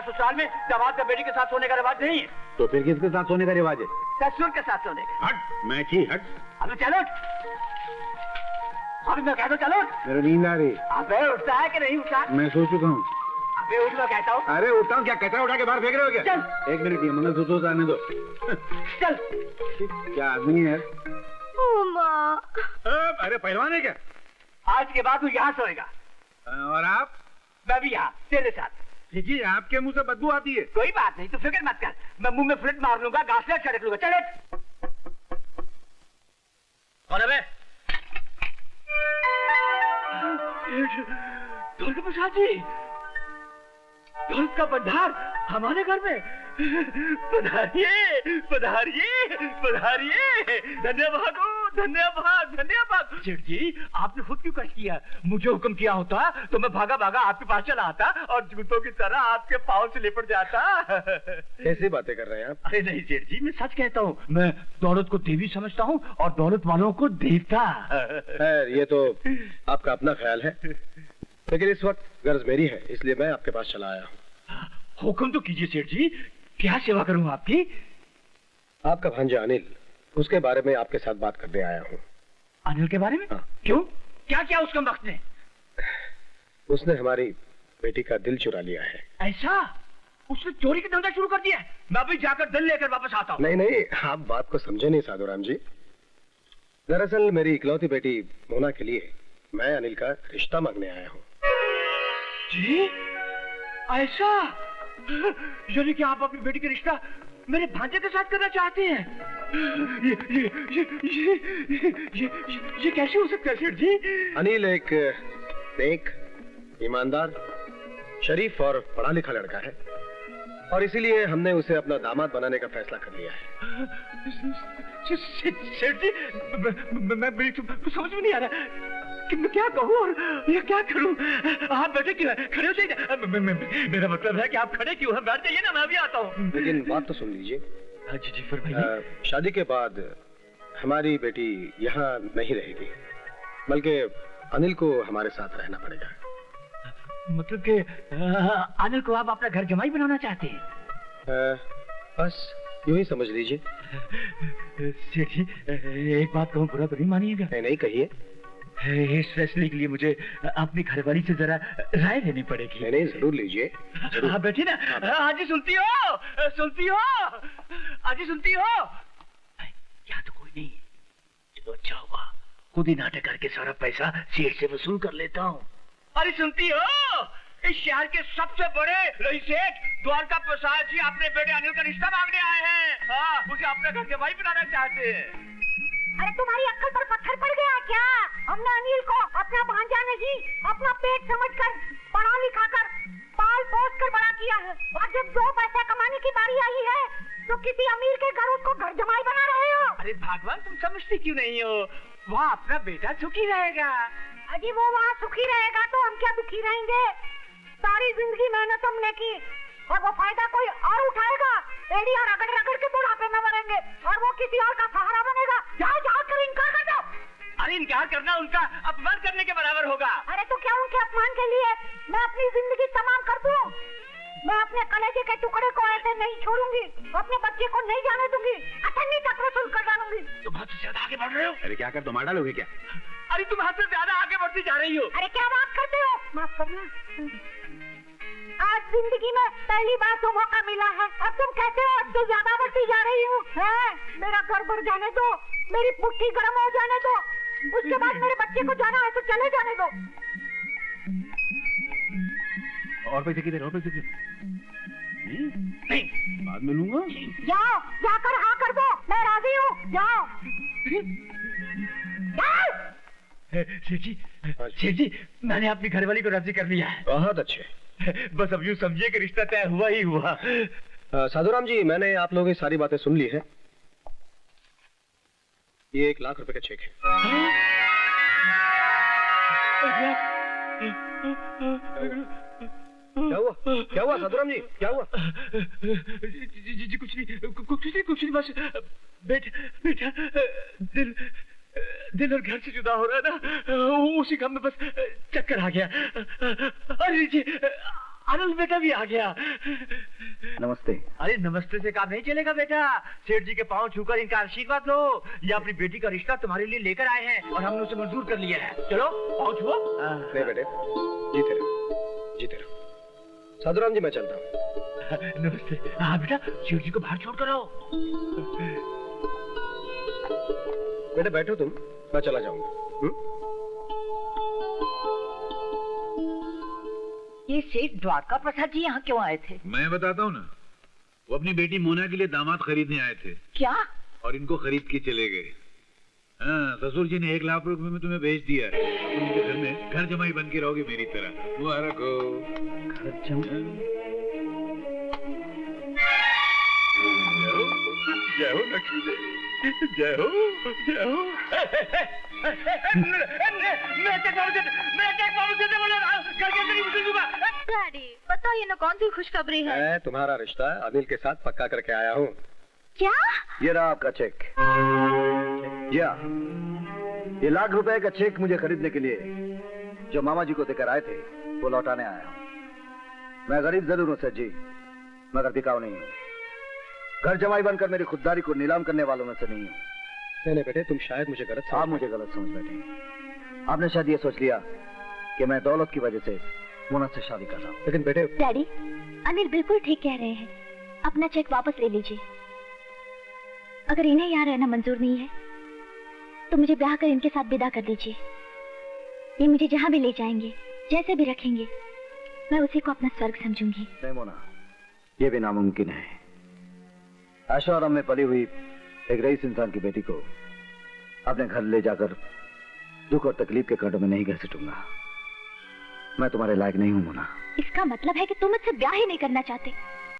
ससुराल में दामाद का बेटी के साथ सोने का रिवाज नहीं है। तो फिर किसके साथ सोने का रिवाज है? ससुर के साथ सोने का। हट मैची हट। अबे चलो, अभी मैं कहता हूँ चलो। मेरा नींद आ रही। अबे उठता है कि नहीं उठता? मैं सो चुका हूँ। अबे उठ, मैं कहता हूँ। अरे उठता हूँ, क्या कचरा उठा के बाहर फेंक रहे हो क्या? चल। 1 मिनट, ये मंगलसूत्र आने दो। चल। क्या आदमी है? अरे पहलवान है क्या? आज के बाद तू यहाँ सोएगा। और आप? मैं भी यहाँ तेरे साथ। जी, आपके मुंह से बदबू आती है। कोई बात नहीं, तू फिक्र मत कर, मैं मुंह में फ्लिट मार लूंगा, घासलेट छिड़क लूंगा। चले। कौन है बे? दुर्गा प्रसाद जी, दौलत का भंडार हमारे घर में। पधारिए पधारिए पधारिए। धन्यवाद धन्यवाद धन्यवाद। सेठ जी, आपने खुद क्यों कष्ट किया? मुझे हुक्म किया होता तो मैं भागा भागा आपके पास चला आता और जूतों की तरह आपके पाँव से लिपट जाता। कैसी बातें कर रहे हैं आप? अरे नहीं सेठ जी, मैं सच कहता हूँ। मैं दौलत को देवी समझता हूँ और दौलत वालों को देवता। ये तो आपका अपना ख्याल है, लेकिन इस वक्त गर्ज मेरी है, इसलिए मैं आपके पास चला आया हूँ। हुक्म तो कीजिए सेठ जी, क्या सेवा करूँ आपकी? आपका भांजा अनिल, उसके बारे में आपके साथ बात करने आया हूँ। अनिल के बारे में? हाँ। क्यों, क्या क्या उसका वक्त ने? उसने हमारी बेटी का दिल चुरा लिया है। ऐसा? उसने चोरी का धंधा शुरू कर दिया है? मैं अभी जाकर दिल लेकर वापस आता हूँ। नहीं नहीं, आप बात को समझे नहीं साधुराम जी। दरअसल मेरी इकलौती बेटी मोना के लिए मैं अनिल का रिश्ता मांगने आया हूँ। जी, ऐसा? यानी कि आप अपनी बेटी का रिश्ता मेरे भांजे के साथ करना चाहते हैं? ये कैसे हो सकता है सेठ जी? अनिल एक नेक, ईमानदार, शरीफ और पढ़ा लिखा लड़का है और इसीलिए हमने उसे अपना दामाद बनाने का फैसला कर लिया है। सेठ जी, मैं समझ में नहीं आ रहा कि मैं क्या कहूँ और ये क्या करूँ। आप बैठे क्यों हैं? खड़े हो जाइए। मेरा मतलब है कि आप खड़े क्यों हैं? बैठ जाइए ना, मैं भी आता हूँ। लेकिन बात तो सुन लीजिए। जी जी फरमाइए। शादी के बाद हमारी बेटी यहाँ नहीं रहेगी, बल्कि अनिल को हमारे साथ रहना पड़ेगा। मतलब कि अनिल को आप अपना घर जमाई बनाना चाहते हैं? बस यूं ही समझ लीजिए। सेठ जी, एक बात कहूँ, बुरा तो नहीं मानिएगा? नहीं कहिए। इस फैसले के लिए मुझे अपनी घरवाली से जरा राय लेनी पड़ेगी। नहीं जरूर लीजिए। हाँ बैठिए ना। आजी सुनती हो? सुनती हो? आजी सुनती हो? यहाँ तो कोई नहीं। चलो अच्छा हुआ, खुद ही नाटक करके सारा पैसा सेठ से वसूल कर लेता हूँ। अरे सुनती हो? इस शहर के सबसे बड़े रईस सेठ द्वारका प्रसाद जी अपने बेटे अनिल का रिश्ता मांगने आए हैं। हाँ, उसे अपने घर जमाई बनाना चाहते हैं। अरे तुम्हारी अक्ल पर पत्थर पड़ गया क्या? हमने अनिल को अपना भांजा नहीं, अपना पेट समझकर पढ़ा लिखा कर पाल पोस कर बड़ा किया है, और जब 2 पैसा कमाने की बारी आई है तो किसी अमीर के घर उसको घर जमाई बना रहे हो। अरे भगवान, तुम समझती क्यों नहीं हो? वहाँ अपना बेटा सुखी रहेगा। अजी वो वहाँ सुखी रहेगा तो हम क्या दुखी रहेंगे? सारी जिंदगी मेहनत हमने की और वो फायदा कोई और उठाएगा। एड़ी और रगड़ रगड़ के बुढ़ापे में मरेंगे और वो किसी और का सहारा बनेगा। जाओ जाओ कर इनकार कर दो। अरे इनकार करना उनका अपमान करने के बराबर होगा। अरे तो क्या उनके अपमान के लिए मैं अपनी जिंदगी तमाम कर दूं? मैं अपने कलेजे के टुकड़े को ऐसे नहीं छोड़ूंगी, अपने बच्चे को नहीं जाने दूंगी, अठन्नी तक वसूल कर डालूंगी। तुम हद से ज्यादा आगे बढ़ रहे हो। अरे क्या कर, तुम मार डालोगे क्या? अरे तुम हद से ज्यादा आगे बढ़ती जा रही हो। अरे क्या बात करते हो? माफ करना, आज जिंदगी में पहली बार तो मौका मिला है, अब तुम कहते हो हद से ज्यादा बढ़ती जा रही हूँ। मेरा घर भर जाने दो, मेरी पुट्ठी गर्म हो जाने दो, उसके बाद मेरे बच्चे को जाना है तो चले जाने दो। और पैसे किधर? और पैसे किधर? नहीं, बाद में लूंगा। जाओ, जाकर हाँ कर दो, मैं राजी हूँ। जाओ। सेठ जी, मैंने अपनी घरवाली को राजी कर लिया है। बहुत अच्छे। बस अब यूँ समझिए कि रिश्ता तय हुआ ही हुआ। साधुराम जी, मैंने आप लोगों की सारी बातें सुन ली है। ये 1 लाख रुपए का चेक है। क्या हुआ? क्या हुआ साधुराम जी, क्या हुआ? जी कुछ नहीं, बस बेटा दिल और घर से जुदा हो रहा है ना, उसी काम में बस चक्कर आ गया। अरे जी अनिल बेटा भी आ गया। नमस्ते। अरे नमस्ते से काम नहीं चलेगा बेटा, सेठ जी के पांव छूकर इनका आशीर्वाद लो। ये अपनी बेटी का रिश्ता तुम्हारे लिए लेकर आए हैं और हमने उसे मंजूर कर लिया है। चलो पांव छुओ। नहीं बेटे, जीते रहो, जीते रहो। साधुराम जी मैं चलता हूँ। नमस्ते। हाँ बेटा, सेठ जी को बाहर छोड़ कर आओ। बेटे बैठो तुम, मैं चला जाऊंगा। ये सेठ द्वारका प्रसाद जी यहाँ क्यों आए थे? मैं बताता हूँ ना, वो अपनी बेटी मोना के लिए दामाद खरीदने आए थे। क्या? और इनको खरीद के चले गए। हाँ, ससुर जी ने 1 लाख रुपए में तुम्हें भेज दिया है। उनके घर में घर जमाई बन के रहोगे मेरी तरह। मुबारक हो। घर जमाई? जय हो लक्ष्मी देवी, जय हो, जय हो। डैडी बताइए ना, कौन सी खुशखबरी है? मैं तुम्हारा रिश्ता अनिल के साथ पक्का करके आया हूँ। क्या? ये रहा आपका चेक। या ये लाख रुपए का चेक मुझे खरीदने के लिए जो मामा जी को देकर आए थे वो लौटाने आया हूँ। मैं गरीब जरूर हूँ सर जी, मगर बिकाऊ नहीं हूँ। घर जमाई बनकर मेरी खुददारी को नीलाम करने वालों में से नहीं हूँ। नहीं बेटे, तुम शायद मुझे गलत आप मुझे गलत समझ बैठे। आपने शायद ये सोच लिया कि मैं दौलत की वजह से मोना से शादी कर रहा हूँ। लेकिन बेटे, डैडी अनिल बिल्कुल ठीक कह रहे हैं, अपना चेक वापस ले लीजिए। अगर इन्हें यहाँ रहना मंजूर नहीं है तो मुझे ब्याह कर इनके साथ विदा कर दीजिए। ये मुझे जहाँ भी ले जाएंगे, जैसे भी रखेंगे, मैं उसी को अपना स्वर्ग समझूंगी। नहीं मोना, ये भी नामुमकिन है। ऐशोआराम में पली हुई एक रईस इंसान की बेटी को अपने घर ले जाकर दुख और तकलीफ के कांटों में नहीं घसीटूंगा। मैं तुम्हारे लायक नहीं हूं मोना। इसका मतलब है कि तुम मुझसे ब्याह ही नहीं करना चाहते।